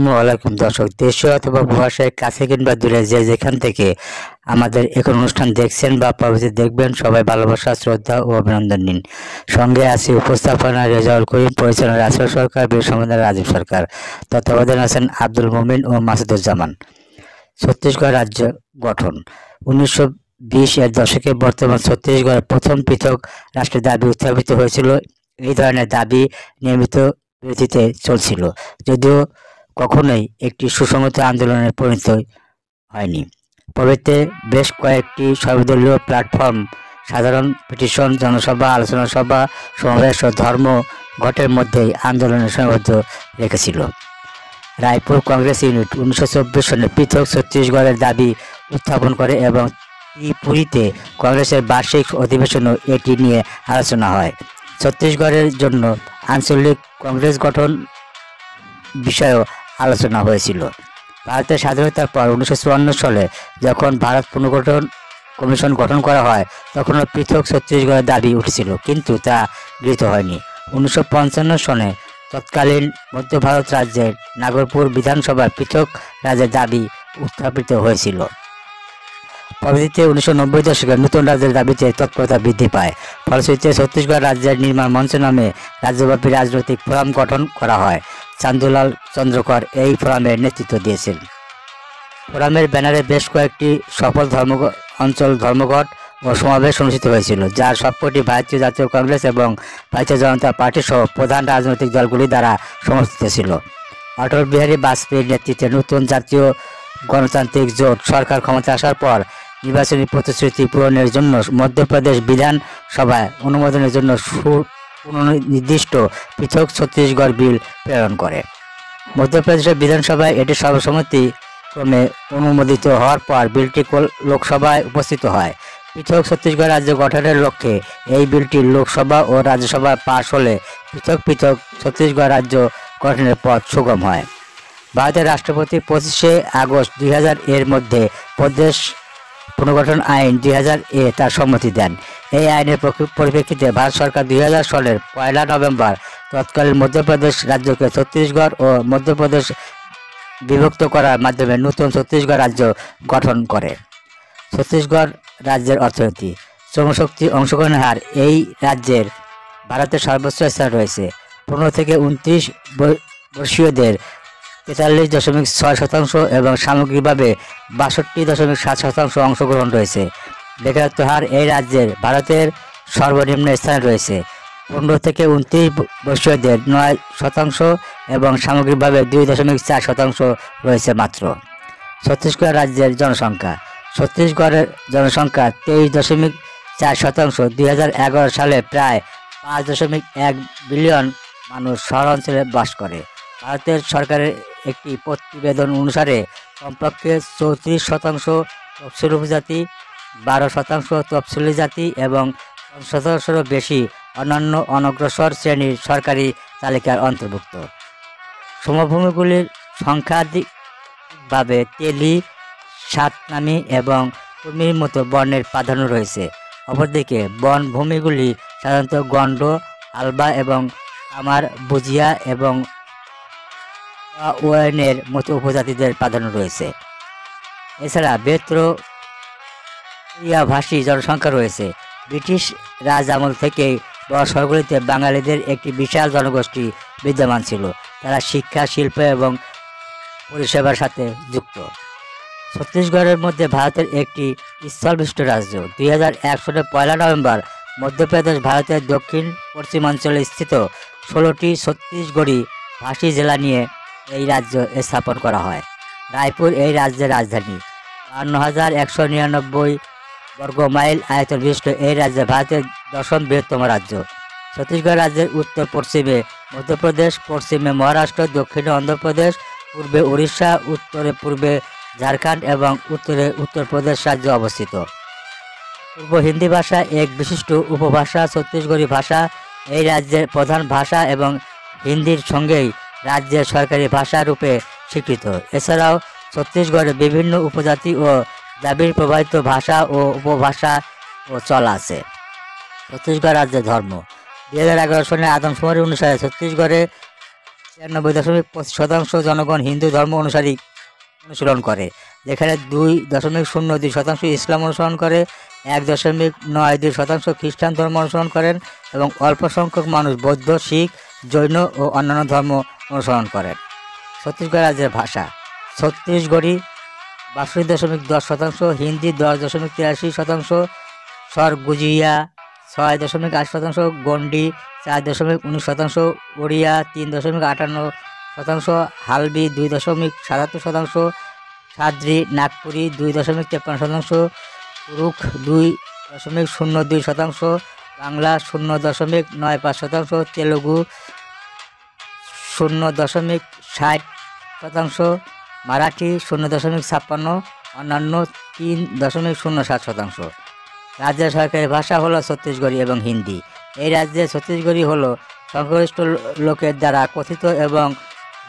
আসসালামু আলাইকুম দর্শক, দেশীয় অথবা প্রবাসের কাছে কিংবা দূরে যে যেখান থেকে আমাদের এখন অনুষ্ঠান দেখছেন বা পরবর্তী দেখবেন, সবাই ভালোবাসা, শ্রদ্ধা ও অভিনন্দন নিন। সঙ্গে আছি উপস্থাপনা রেজাউল করিম, পরিচালনা রাসেল সরকার, বীর সমাধান রাজীব সরকার, তত্ত্বাবধানে আছেন আব্দুল মুমিন ও মাসুদুজ্জামান। ছত্তিশগড় রাজ্য গঠন 1920 এর দশকে বর্তমান ছত্তিশগড়ের প্রথম পৃথক রাষ্ট্রের দাবি উত্থাপিত হয়েছিল। এই ধরনের দাবি নিয়মিত বিরোধিতে চলছিল, যদিও কখনোই একটি সুসংহত আন্দোলনের পরিণত হয়নি। পরবর্তীতে বেশ কয়েকটি সর্বদলীয় প্ল্যাটফর্ম, সাধারণ পিটিশন, জনসভা, আলোচনা সভা, সমাবেশ ও ধর্মঘটের মধ্যেই আন্দোলনের সীমাবদ্ধ রেখেছিল। রায়পুর কংগ্রেস ইউনিট 1924 সনে পৃথক ছত্তিশগড়ের দাবি উত্থাপন করে এবং ত্রিপুরীতে কংগ্রেসের বার্ষিক অধিবেশনও এটি নিয়ে আলোচনা হয়। ছত্তিশগড়ের জন্য আঞ্চলিক কংগ্রেস গঠন বিষয়েও আলোচনা হয়েছিল। ভারতের স্বাধীনতার পর 1954 সালে যখন ভারত পুনর্গঠন কমিশন গঠন করা হয়, তখনও পৃথক ছত্তিশগড়ের দাবি উঠেছিল, কিন্তু তা গৃহীত হয়নি। 1955 সনে তৎকালীন মধ্য ভারত রাজ্যের নাগরপুর বিধানসভার পৃথক রাজ্যের দাবি উত্থাপিত হয়েছিল। পরবর্তীতে 1990 দশকে নতুন রাজ্যের দাবিতে তৎপরতা বৃদ্ধি পায়। ফলশ্রুতিতে ছত্তিশগড় রাজ্যের নির্মাণ মঞ্চ নামে রাজ্যব্যাপী রাজনৈতিক ফোরাম গঠন করা হয়। চান্দুলাল চন্দ্রকর এই ফোরামের নেতৃত্ব দিয়েছেন। ফোরামের ব্যানারে বেশ কয়েকটি সফল অঞ্চল ধর্মঘট ও সমাবেশ অনুষ্ঠিত হয়েছিল, যার সবকটি ভারতীয় জাতীয় কংগ্রেস এবং ভারতীয় জনতা পার্টি সহ প্রধান রাজনৈতিক দলগুলি দ্বারা সমর্থিত ছিল। অটল বিহারী বাজপেয়ীর নেতৃত্বে নতুন জাতীয় গণতান্ত্রিক জোট সরকার ক্ষমতায় আসার পর নির্বাচনী প্রতিশ্রুতি পূরণের জন্য মধ্যপ্রদেশ বিধানসভায় অনুমোদনের জন্য সুনির্দিষ্ট পৃথক ছত্তিশগড় বিল প্রেরণ করে। মধ্যপ্রদেশের বিধানসভায় এটি সর্বসম্মতি ক্রমে অনুমোদিত হওয়ার পর বিলটি লোকসভায় উপস্থিত হয়। পৃথক ছত্তিশগড় রাজ্য গঠনের লক্ষ্যে এই বিলটি লোকসভা ও রাজ্যসভায় পাশ হলে পৃথক পৃথক ছত্তিশগড় রাজ্য গঠনের পথ সুগম হয়। ভারতের রাষ্ট্রপতি 25শে আগস্ট 2000 এর মধ্যে প্রদেশ পুনর্গঠন আইন 2000 এ তার সম্মতি দেন। এই আইনের পরিপ্রেক্ষিতে ভারত সরকার 2000 সালের 1 নভেম্বর তৎকালীন মধ্যপ্রদেশ রাজ্যকে ছত্তিশগড় ও মধ্যপ্রদেশ বিভক্ত করার মাধ্যমে নতুন ছত্তিশগড় রাজ্য গঠন করে। ছত্তিশগড় রাজ্যের অর্থনীতি, শ্রমশক্তি অংশগ্রহণের হার এই রাজ্যের ভারতের সর্বোচ্চ স্থান রয়েছে। 15 থেকে 29 বর্ষীয়দের 43.6% এবং সামগ্রিকভাবে 62.7% অংশগ্রহণ রয়েছে। বেকারত্ব হার এই রাজ্যের ভারতের সর্বনিম্ন স্থানে রয়েছে। 15 থেকে 29 বর্ষীয়দের 9% এবং সামগ্রিকভাবে 2.4% রয়েছে মাত্র। ছত্তিশগড় রাজ্যের জনসংখ্যা, ছত্তিশগড়ের জনসংখ্যা 23.4%। 2011 সালে প্রায় 5.1 বিলিয়ন মানুষ শহর অঞ্চলে বাস করে। ভারতের সরকারের একটি প্রতিবেদন অনুসারে কমপক্ষে 34% তফসিলি উপজাতি, 12% তফসিলি জাতি এবং 50%-এরও বেশি অন্যান্য অনগ্রসর শ্রেণীর সরকারি তালিকার অন্তর্ভুক্ত। সমভূমিগুলির সংখ্যাধিকভাবে তেলি, সাতনামি এবং কুর্মির মতো বর্ণের প্রাধান্য রয়েছে। অপরদিকে বনভূমিগুলি সাধারণত গন্ড, আলবা এবং কামার, বুজিয়া এবং ওয়েনের মতো উপজাতিদের প্রাধান্য রয়েছে। এছাড়া ভাষী জনসংখ্যা রয়েছে। ব্রিটিশ রাজ আমল থেকেই বড় শহরগুলিতে বাঙালিদের একটি বিশাল জনগোষ্ঠী বিদ্যমান ছিল। তারা শিক্ষা, শিল্প এবং পরিষেবার সাথে যুক্ত। ছত্তিশগড়ের মধ্যে ভারতের একটি স্থলবেষ্টিত রাজ্য। 2001 সালের 1 নভেম্বর মধ্যপ্রদেশ ভারতের দক্ষিণ পশ্চিমাঞ্চলে স্থিত 16টি ছত্তিশগড়ি ভাষী জেলা নিয়ে এই রাজ্য স্থাপন করা হয়। রায়পুর এই রাজ্যের রাজধানী। 52,199 বর্গ মাইল আয়তন বিশিষ্ট এই রাজ্য ভারতের 10ম বৃহত্তম রাজ্য। ছত্তিশগড় রাজ্যের উত্তর পশ্চিমে মধ্যপ্রদেশ, পশ্চিমে মহারাষ্ট্র, দক্ষিণে অন্ধ্রপ্রদেশ, পূর্বে উড়িষ্যা, উত্তরে পূর্বে ঝাড়খণ্ড এবং উত্তরে উত্তরপ্রদেশ রাজ্য অবস্থিত। পূর্ব হিন্দি ভাষা এক বিশিষ্ট উপভাষা ছত্তিশগড়ি ভাষা এই রাজ্যের প্রধান ভাষা এবং হিন্দির সঙ্গেই রাজ্যের সরকারি ভাষা রূপে স্বীকৃত। এছাড়াও ছত্তিশগড়ে বিভিন্ন উপজাতি ও দ্রাবিড় প্রবাহিত ভাষা ও উপভাষা ও চল আছে। ছত্তিশগড় রাজ্যের ধর্ম, 2011 সনের আদমশুমারি অনুসারে ছত্তিশগড়ে 93.25% জনগণ হিন্দু ধর্ম অনুসরণ করে, যেখানে 2.02% ইসলাম অনুসরণ করে, 1.92% খ্রিস্টান ধর্ম অনুসরণ করেন এবং অল্প সংখ্যক মানুষ বৌদ্ধ, শিখ, জৈন ও অন্যান্য ধর্ম অনুসরণ করেন। ছত্তিশগড় রাজ্যের ভাষা: ছত্তিশগড়ি 62.10%, হিন্দি 10.83%, সরগুজিয়া 6.8%, গন্ডি 4.19%, ওড়িয়া 3.58%, হালবি 2.77%, সাদ্রি নাগপুরি 2.53%, কুরুখ 2.02%, বাংলা 0.95%, তেলুগু 0.60%, মারাঠি 0.56%, অন্যান্য 3.07%। রাজ্যের সরকারি ভাষা হলো ছত্তিশগড়ি এবং হিন্দি। এই রাজ্যে ছত্তিশগড়ি হলো সংখ্যাগরিষ্ঠ লোকের দ্বারা কথিত এবং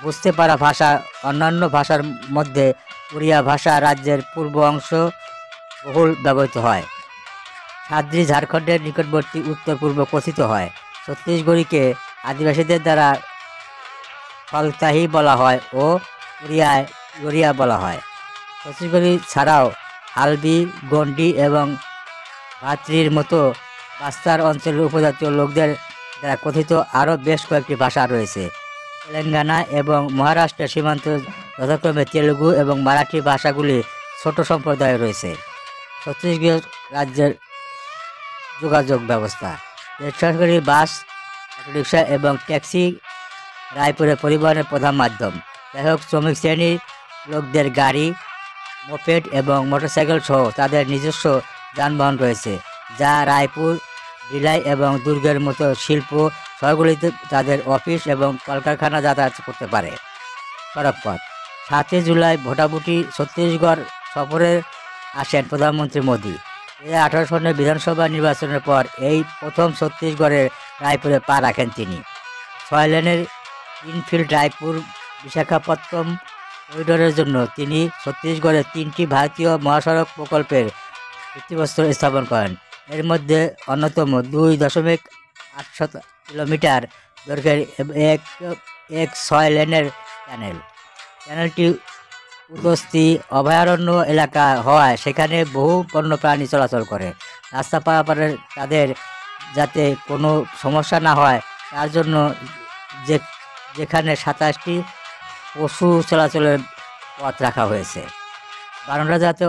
বুঝতে পারা ভাষা। অন্যান্য ভাষার মধ্যে ওড়িয়া ভাষা রাজ্যের পূর্ব অংশ বহুল ব্যবহৃত হয়। সাদ্রি ঝাড়খণ্ডের নিকটবর্তী উত্তর পূর্ব কথিত হয়। ছত্তিশগড়িকে আদিবাসীদের দ্বারা ফলতাহি বলা হয় ও ওড়িয়া বলা হয়। ছত্তিশগড়ি ছাড়াও হালবি, গন্ডি এবং ভাত্রির মতো বাস্তার অঞ্চলের উপজাতীয় লোকদের দ্বারা কথিত আরও বেশ কয়েকটি ভাষা রয়েছে। তেলেঙ্গানা এবং মহারাষ্ট্রের সীমান্তে যথাক্রমে তেলুগু এবং মারাঠি ভাষাগুলি ছোট সম্প্রদায় রয়েছে। ছত্তিশগড় রাজ্যের যোগাযোগ ব্যবস্থা: বেসরকারি বাস, অটোরিক্সা এবং ট্যাক্সি রায়পুরে পরিবহনের প্রধান মাধ্যম। যাই হোক, শ্রমিক শ্রেণীর লোকদের গাড়ি, মোপেড এবং মোটরসাইকেল সহ তাদের নিজস্ব যানবাহন রয়েছে, যা রায়পুর, ভিলাই এবং দুর্গের মতো শিল্প শহরগুলিতে তাদের অফিস এবং কলকারখানা যাতায়াত করতে পারে। সড়কপথ: 7 জুলাই ভোটাভুটি ছত্তিশগড় সফরে আসেন প্রধানমন্ত্রী মোদী। 2018 সনের বিধানসভা নির্বাচনের পর এই প্রথম ছত্তিশগড়ের রায়পুরে পা রাখেন তিনি। 6 লেনের ইনফিল্ড রায়পুর বিশাখাপত্তনম করিডোরের জন্য তিনি ছত্তিশগড়ের 3টি ভারতীয় মহাসড়ক প্রকল্পের ভিত্তিপ্রস্তর স্থাপন করেন। এর মধ্যে অন্যতম 2.8 কিলোমিটার দৈর্ঘ্যের এক 6 লেনের ক্যানেলটি উদস্তি অভয়ারণ্য এলাকা হওয়ায় সেখানে বহু বন্যপ্রাণী চলাচল করে। রাস্তা পারাপারের তাদের যাতে কোনো সমস্যা না হয় তার জন্য যেখানে 27টি পশু চলাচলের পথ রাখা হয়েছে। বানররা যাতে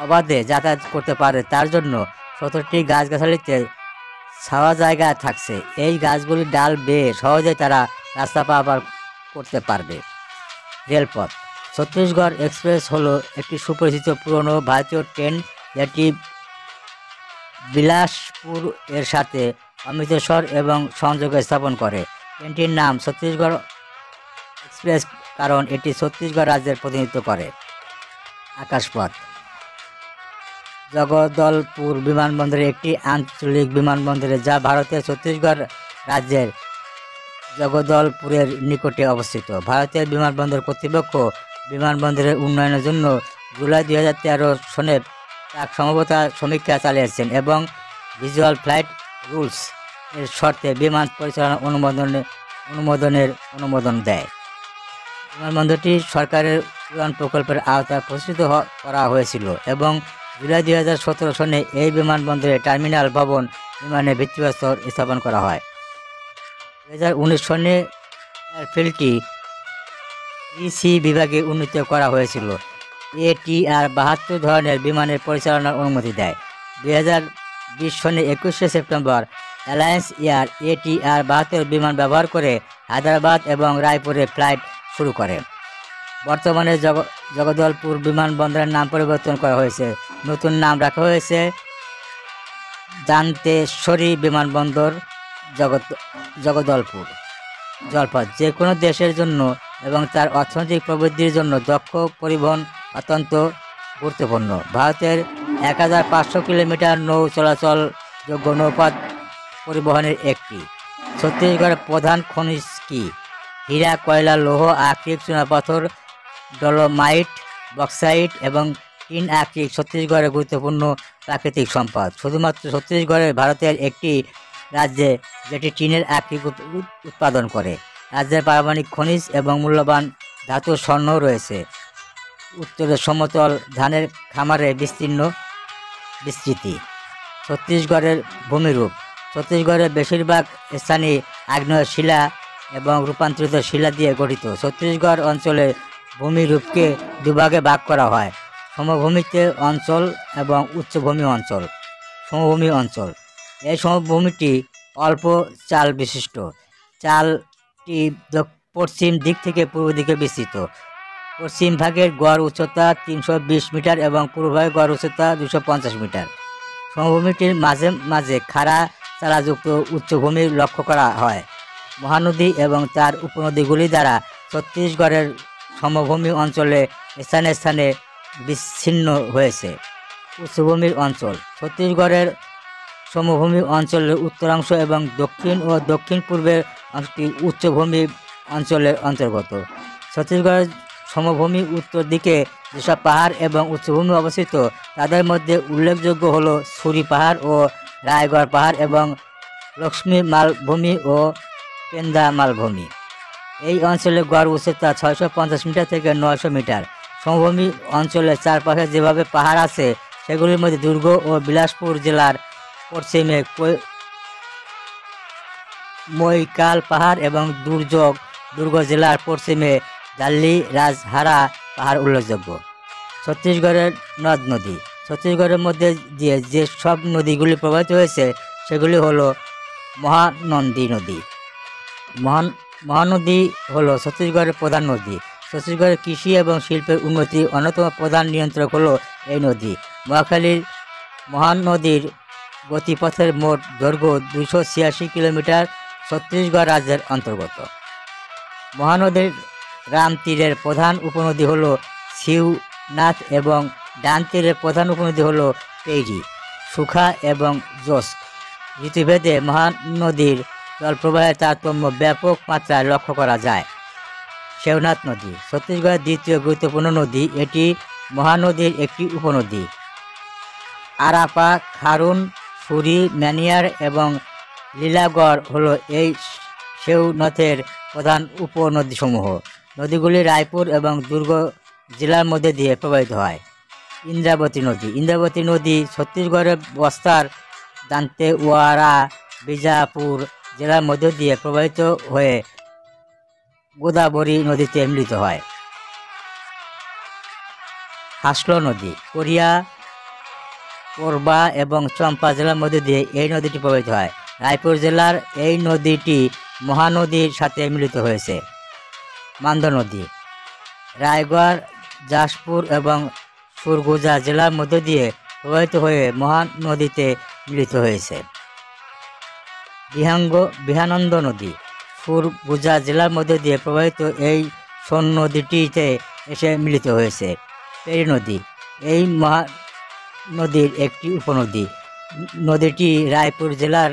অবাধে যাতায়াত করতে পারে তার জন্য 17টি গাছগাছালিতে ছাওয়া জায়গা থাকছে। এই গাছগুলির ডাল বেয়ে সহজে তারা রাস্তা পারাপার করতে পারবে। রেলপথ: ছত্তিশগড় এক্সপ্রেস হলো একটি সুপরিচিত পুরনো ভারতীয় ট্রেন যেটি বিলাসপুর এর সাথে অমৃতসর এবং সংযোগ স্থাপন করে। ট্রেনটির নাম ছত্তিশগড় এক্সপ্রেস কারণ এটি ছত্তিশগড় রাজ্যের প্রতিনিধিত্ব করে। আকাশপথ: জগদলপুর বিমানবন্দরে একটি আঞ্চলিক বিমানবন্দরে যা ভারতের ছত্তিশগড় রাজ্যের জগদলপুরের নিকটে অবস্থিত। ভারতের বিমানবন্দর কর্তৃপক্ষ বিমানবন্দরের উন্নয়নের জন্য জুলাই 2013 সনে প্রাক সমঝোতা সমীক্ষা চালিয়েছেন এবং ভিজুয়াল ফ্লাইট রুলস এর শর্তে বিমান পরিচালনা অনুমোদন দেয়। বিমানবন্দরটি সরকারের উড়ান প্রকল্পের আওতায় প্রতিষ্ঠিত করা হয়েছিল এবং জুলাই 2017 সনে এই বিমানবন্দরে টার্মিনাল ভবন বিমানের ভিত্তিপ্রস্তর স্থাপন করা হয়। 2019 সনে এয়ারফিল্ডটি ইসি বিভাগে উন্নীত করা হয়েছিল। ATR 72 ধরনের বিমানের পরিচালনার অনুমতি দেয়। 2020 সনে 21শে সেপ্টেম্বর অ্যালায়েন্স এয়ার ATR 72 বিমান ব্যবহার করে হায়দ্রাবাদ এবং রায়পুরে ফ্লাইট শুরু করে। বর্তমানে জগদলপুর বিমানবন্দরের নাম পরিবর্তন করা হয়েছে। নতুন নাম রাখা হয়েছে দান্তেশ্বরী বিমানবন্দর, জগদলপুর। জলপথ: যে কোনো দেশের জন্য এবং তার অর্থনৈতিক প্রবৃদ্ধির জন্য দক্ষ পরিবহন অত্যন্ত গুরুত্বপূর্ণ। ভারতের 1500 কিলোমিটার নৌ চলাচলযোগ্য নৌপথ পরিবহনের একটি। ছত্তিশগড়ের প্রধান খনিজ কি? হীরা, কয়লা, লৌহ, আকরিক, চুনাপাথর, ডলোমাইট, বক্সাইট এবং টিন। আকরিক ছত্তিশগড়ের গুরুত্বপূর্ণ প্রাকৃতিক সম্পদ। শুধুমাত্র ছত্তিশগড়ের ভারতের একটি রাজ্যে যেটি টিনের আকরিক উৎপাদন করে। রাজ্যের পারমাণবিক খনিজ এবং মূল্যবান ধাতু স্বর্ণ রয়েছে। উত্তরে সমতল ধানের খামারে বিস্তৃতি। ছত্তিশগড়ের ভূমিরূপ। ছত্তিশগড়ের বেশিরভাগ স্থানই আগ্নেয় শিলা এবং রূপান্তরিত শিলা দিয়ে গঠিত। ছত্তিশগড় অঞ্চলের ভূমিরূপকে দুভাগে ভাগ করা হয়: সমভূমিতে অঞ্চল এবং উচ্চভূমি অঞ্চল। সমভূমি অঞ্চল, এই সমভূমিটি অল্প চাল বিশিষ্ট। চালটি পশ্চিম দিক থেকে পূর্ব দিকে বিস্তৃত। পশ্চিম ভাগের গড় উচ্চতা 320 মিটার এবং পূর্ব ভাগের গড় উচ্চতা 250 মিটার। সমভূমিটির মাঝে মাঝে খাড়া চালাযুক্ত উচ্চভূমি লক্ষ্য করা হয়। মহানদী এবং তার উপনদীগুলি দ্বারা ছত্তিশগড়ের সমভূমি অঞ্চলে স্থানে স্থানে বিচ্ছিন্ন হয়েছে। উচ্চভূমির অঞ্চল। ছত্তিশগড়ের সমভূমি অঞ্চলের উত্তরাংশ এবং দক্ষিণ ও দক্ষিণ পূর্বের অংশটি উচ্চভূমি অঞ্চলের অন্তর্গত। ছত্তিশগড়ের সমভূমি উত্তর দিকে যেসব পাহাড় এবং উচ্চভূমি অবস্থিত তাদের মধ্যে উল্লেখযোগ্য হল ছুরি পাহাড় ও রায়গড় পাহাড় এবং লক্ষ্মী মালভূমি ও পেন্দা মালভূমি। এই অঞ্চলে গড় উচ্চতা 650 মিটার থেকে 900 মিটার। সমভূমি অঞ্চলের চারপাশে যেভাবে পাহাড় আছে সেগুলির মধ্যে দুর্গ ও বিলাসপুর জেলার পশ্চিমে মৈকাল পাহাড় এবং দুর্গ জেলার পশ্চিমে জাল্লি রাজহারা পাহাড় উল্লেখযোগ্য। ছত্তিশগড়ের নদ নদী। ছত্তিশগড়ের মধ্যে দিয়ে যে সব নদীগুলি প্রবাহিত হয়েছে সেগুলি হলো মহানন্দী নদী। মহানদী হলো ছত্তিশগড়ের প্রধান নদী। ছত্তিশগড়ের কৃষি এবং শিল্পের উন্নতির অন্যতম প্রধান নিয়ন্ত্রক হলো এই নদী। মহাখালীর মহানদীর গতিপথের মোট দৈর্ঘ্য 286 কিলোমিটার। ছত্তিশগড় রাজ্যের অন্তর্গত। মহানদীর রাম তীরের প্রধান উপনদী হল শিবনাথ এবং ডান তীরের প্রধান উপনদী হল পেইরি, সুখা এবং জোস্ক। ঋতুভেদে মহানদীর জলপ্রবাহের তারতম্য ব্যাপক মাত্রায় লক্ষ্য করা যায়। শিবনাথ নদী ছত্তিশগড়ের দ্বিতীয় গুরুত্বপূর্ণ নদী। এটি মহানদীর একটি উপনদী। আরাপা, খারুন, সুরি, ম্যানিয়ার এবং লীলাগড় হলো এই শিবনাথের প্রধান উপনদীসমূহ। নদীগুলি রায়পুর এবং দুর্গ জেলার মধ্যে দিয়ে প্রবাহিত হয়। ইন্দ্রাবতী নদী। ইন্দ্রাবতী নদী ছত্তিশগড়ের বস্তার, দান্তেওয়াড়া, বিজাপুর জেলার মধ্য দিয়ে প্রবাহিত হয়ে গোদাবরী নদীতে মিলিত হয়। হাসলো নদী কোরবা এবং চম্পা জেলার মধ্যে দিয়ে এই নদীটি প্রবাহিত হয়। রায়পুর জেলার এই নদীটি মহানদীর সাথে মিলিত হয়েছে। মান্দ নদী রায়গড়, জাসপুর এবং সুরগুজা জেলার মধ্য দিয়ে প্রবাহিত হয়ে মহানদীতে মিলিত হয়েছে। বিহানন্দ নদী সুরগুজা জেলার মধ্য দিয়ে প্রবাহিত এই সোন নদীটিতে এসে মিলিত হয়েছে। পেরি নদী এই মহানদীর একটি উপনদী। নদীটি রায়পুর জেলার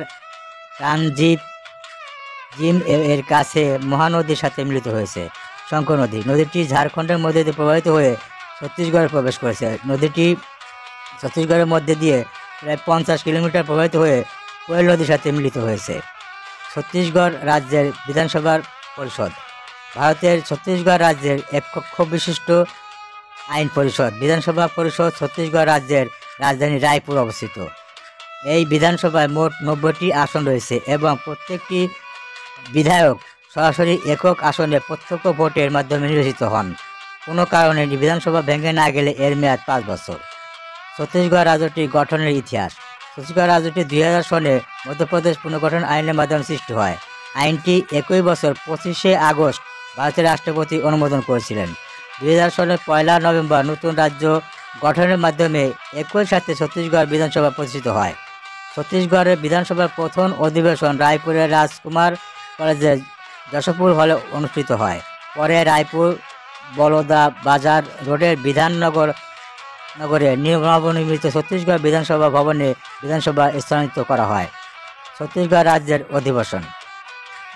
জিম এর কাছে মহানদীর সাথে মিলিত হয়েছে। শঙ্খ নদী নদীটি ঝাড়খণ্ডের মধ্যে দিয়ে প্রবাহিত হয়ে ছত্তিশগড়ে প্রবেশ করেছে। নদীটি ছত্তিশগড়ের মধ্যে দিয়ে প্রায় 50 কিলোমিটার প্রবাহিত হয়ে কোয়েল নদীর সাথে মিলিত হয়েছে। ছত্তিশগড় রাজ্যের বিধানসভার পরিষদ। ভারতের ছত্তিশগড় রাজ্যের এক কক্ষ বিশিষ্ট আইন পরিষদ। বিধানসভা পরিষদ ছত্তিশগড় রাজ্যের রাজধানী রায়পুর অবস্থিত। এই বিধানসভায় মোট 90টি আসন রয়েছে এবং প্রত্যেকটি বিধায়ক সরাসরি একক আসনে প্রত্যক্ষ ভোটের মাধ্যমে নির্বাচিত হন। কোনো কারণে বিধানসভা ভেঙে না গেলে এর মেয়াদ 5 বছর। ছত্তিশগড় রাজ্যটি গঠনের ইতিহাস। ছত্তিশগড় রাজ্যটি 2000 সনে মধ্যপ্রদেশ পুনর্গঠন আইনের মাধ্যমে সৃষ্টি হয়। আইনটি একই বছর 25শে আগস্ট ভারতের রাষ্ট্রপতি অনুমোদন করেছিলেন। 2000 সনের 1 নভেম্বর নতুন রাজ্য গঠনের মাধ্যমে একই সাথে ছত্তিশগড় বিধানসভা প্রতিষ্ঠিত হয়। ছত্তিশগড়ের বিধানসভার প্রথম অধিবেশন রায়পুরের রাজকুমার কলেজের যশোপুর হলে অনুষ্ঠিত হয়। পরে রায়পুর বলদা বাজার রোডের নগরে নবনির্মিত ছত্তিশগড় বিধানসভা ভবনে বিধানসভা স্থানান্তরিত করা হয়। ছত্তিশগড় রাজ্যের অধিবেশন।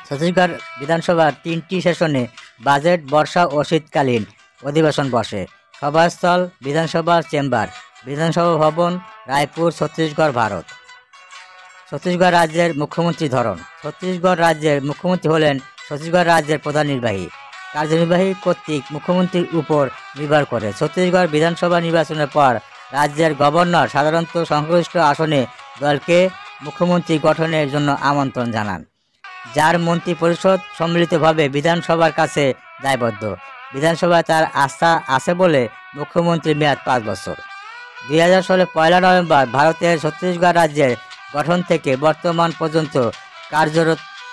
ছত্তিশগড় বিধানসভার 3টি সেশনে বাজেট, বর্ষা ও শীতকালীন অধিবেশন বসে। সভাস্থল বিধানসভা চেম্বার, বিধানসভা ভবন, রায়পুর, ছত্তিশগড়, ভারত। ছত্তিশগড় রাজ্যের মুখ্যমন্ত্রী ধরন। ছত্তিশগড় রাজ্যের মুখ্যমন্ত্রী হলেন ছত্তিশগড় রাজ্যের প্রধান নির্বাহী। কার্যনির্বাহী কর্তৃক মুখ্যমন্ত্রীর উপর নির্ভর করে। ছত্তিশগড় বিধানসভা নির্বাচনের পর রাজ্যের গভর্নর সাধারণত সংশ্লিষ্ট আসনে দলকে মুখ্যমন্ত্রী গঠনের জন্য আমন্ত্রণ জানান, যার মন্ত্রী পরিষদ সম্মিলিতভাবে বিধানসভার কাছে দায়বদ্ধ। বিধানসভায় তার আস্থা আছে বলে মুখ্যমন্ত্রীর মেয়াদ 5 বছর। 2000 সালে 1 নভেম্বর ভারতের ছত্তিশগড় রাজ্যের গঠন থেকে বর্তমান পর্যন্ত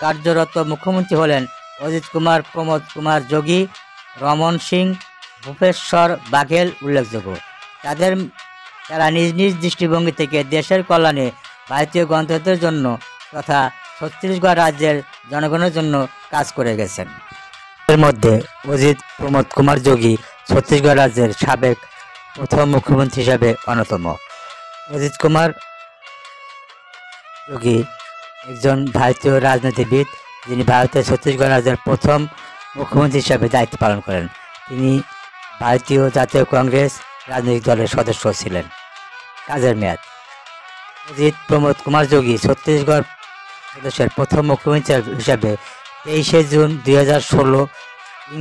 কার্যরত মুখ্যমন্ত্রী হলেন অজিত কুমার, প্রমোদ কুমার যোগী, রমন সিং, ভূপেশ্বর বাঘেল উল্লেখযোগ্য। তারা নিজ নিজ দৃষ্টিভঙ্গি থেকে দেশের কল্যাণে, ভারতীয় গণতন্ত্রের জন্য তথা ছত্তিশগড় রাজ্যের জনগণের জন্য কাজ করে গেছেন। এর মধ্যে অজিত প্রমোদ কুমার যোগী ছত্তিশগড় রাজ্যের সাবেক প্রথম মুখ্যমন্ত্রী হিসাবে অন্যতম। অজিত কুমার যোগী একজন ভারতীয় রাজনীতিবিদ, যিনি ভারতের ছত্তিশগড় রাজ্যের প্রথম মুখ্যমন্ত্রী হিসাবে দায়িত্ব পালন করেন। তিনি ভারতীয় জাতীয় কংগ্রেস রাজনৈতিক দলের সদস্য ছিলেন। কাজের মেয়াদ: অজিত প্রমোদ কুমার যোগী ছত্তিশগড় প্রদেশের প্রথম মুখ্যমন্ত্রী হিসাবে 23 জুন 2016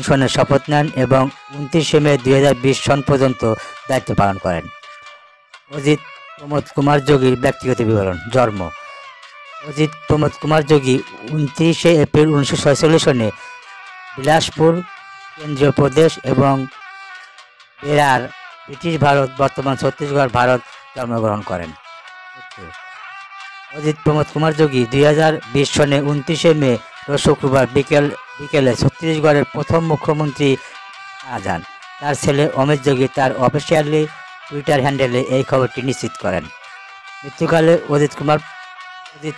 সনে শপথ নেন এবং 29 মে 2020 সন পর্যন্ত দায়িত্ব পালন করেন। অজিত প্রমোদ কুমার যোগীর ব্যক্তিগত বিবরণ। জন্ম: অজিত প্রমোদ কুমার যোগী 29 এপ্রিল 1946 সনে বিলাসপুর, কেন্দ্রীয় প্রদেশ এবং বেরার, ব্রিটিশ ভারত, বর্তমান ছত্তিশগড়, ভারত জন্মগ্রহণ করেন। অজিত প্রমোদ কুমার যোগী 2020 সনে 29 মে শুক্রবার বিকেলে ছত্তিশগড়ের প্রথম মুখ্যমন্ত্রী মারা যান। তার ছেলে অমিত যোগী তার অফিসিয়ালি টুইটার হ্যান্ডেলে এই খবরটি নিশ্চিত করেন। মৃত্যুকালে অজিত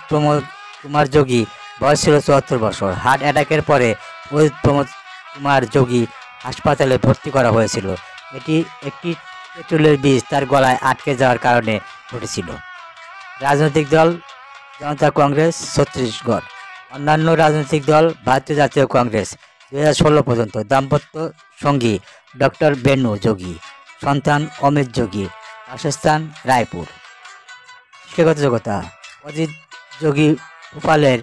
প্রমোদ কুমার যোগী বয়স ছিল 74 বছর। হার্ট অ্যাটাকের পরে অজিত প্রমোদ কুমার যোগী হাসপাতালে ভর্তি করা হয়েছিল। এটি একটি পেট্রোলের বীজ তার গলায় আটকে যাওয়ার কারণে ঘটেছিল। রাজনৈতিক দল: জনতা কংগ্রেস ছত্তিশগড়। অন্যান্য রাজনৈতিক দল: ভারতীয় জাতীয় কংগ্রেস। 2016 পর্যন্ত। দাম্পত্য সঙ্গী: ডক্টর বেনু যোগী। সন্তান: অমিত যোগী। বাসস্থান: রায়পুর। শিক্ষাগত যোগ্যতা: অজিত যোগী ভোপালের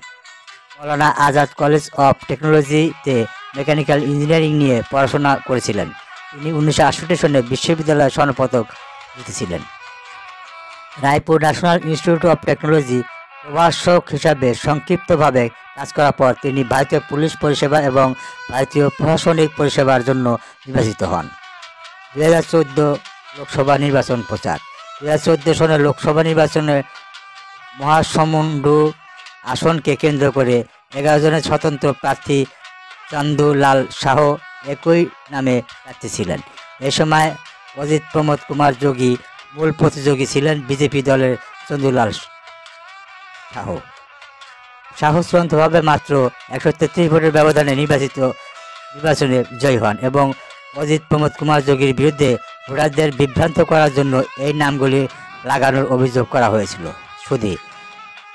মৌলানা আজাদ কলেজ অফ টেকনোলজিতে মেকানিক্যাল ইঞ্জিনিয়ারিং নিয়ে পড়াশোনা করেছিলেন। তিনি 1968 সনে বিশ্ববিদ্যালয়ের স্বর্ণপদক জিতেছিলেন। Raipur national institute of technology প্রভাষক হিসাবে সংক্ষিপ্তভাবে কাজ করার পর তিনি ভারতীয় পুলিশ পরিষেবা এবং ভারতীয় প্রশাসনিক পরিষেবার জন্য নির্বাচিত হন। 2014 লোকসভা নির্বাচন প্রচার: 2014 সনের লোকসভা নির্বাচনে মহাসমুন্ডু আসনকে কেন্দ্র করে 11 জনের স্বতন্ত্র প্রার্থী চান্দুলাল শাহ একই নামে প্রার্থী ছিলেন। এ সময় অজিত প্রমোদ কুমার যোগী মূল প্রতিযোগী ছিলেন বিজেপি দলের চান্দুলাল শাহ চূড়ান্তভাবে মাত্র 133 ভোটের ব্যবধানে নির্বাচনে জয়ী হন এবং অজিত প্রমোদ কুমার যোগীর বিরুদ্ধে ভোটারদের বিভ্রান্ত করার জন্য এই নামগুলি লাগানোর অভিযোগ করা হয়েছিল। সুধী: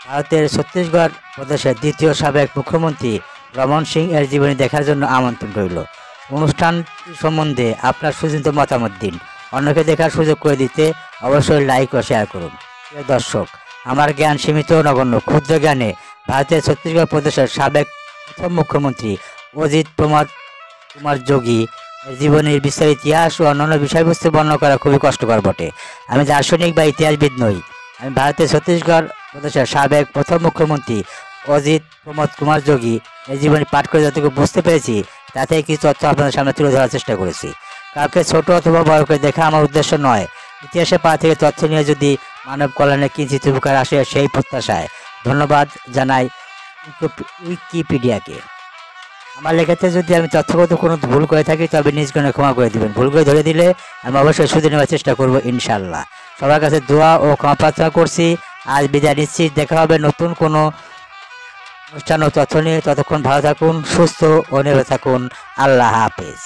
ভারতের ছত্তিশগড় প্রদেশের দ্বিতীয় সাবেক মুখ্যমন্ত্রী রমন সিং এর জীবনী দেখার জন্য আমন্ত্রণ রইল। অনুষ্ঠানটি সম্বন্ধে আপনার সুচিন্তিত মতামত দিন। অন্যকে দেখার সুযোগ করে দিতে অবশ্যই লাইক ও শেয়ার করুন। প্রিয় দর্শক, আমার জ্ঞান সীমিত ও নগণ্য ক্ষুদ্র জ্ঞানে ভারতের ছত্তিশগড় প্রদেশের সাবেক প্রথম মুখ্যমন্ত্রী অজিত প্রমোদ কুমার যোগী এর জীবনের বিস্তারিত ইতিহাস ও অন্যান্য বিষয়বস্তু বর্ণনা করা খুবই কষ্টকর বটে। আমি দার্শনিক বা ইতিহাসবিদ নই। আমি ভারতের ছত্তিশগড় প্রদেশের সাবেক প্রথম মুখ্যমন্ত্রী অজিত প্রমোদ কুমার যোগী এর জীবনী পাঠ করে যতটুকু বুঝতে পেরেছি তাতে কিছু তথ্য আপনাদের সামনে তুলে ধরার চেষ্টা করেছি। কাউকে ছোট অথবা বড় করে দেখা আমার উদ্দেশ্য নয়। ইতিহাসের পা থেকে তথ্য নিয়ে যদি মানব কল্যাণে কিঞ্চিত উপকার আসে সেই প্রত্যাশায় ধন্যবাদ জানাই উইকিপিডিয়াকে। আমার লেখাতে যদি আমি তথ্যগত কোনো ভুল করে থাকি তবে নিজ গুণে ক্ষমা করে দিবেন। ভুল করে ধরে দিলে আমি অবশ্যই শুধরে নেওয়ার চেষ্টা করব ইনশাল্লাহ। সবার কাছে দোয়া ও ক্ষমা প্রার্থনা করছি। আজ বিদায় নিচ্ছি। দেখা হবে নতুন কোনো অনুষ্ঠান ও তথ্য নিয়ে। ততক্ষণ ভালো থাকুন, সুস্থ ও নিরাপদে থাকুন। আল্লাহ হাফেজ।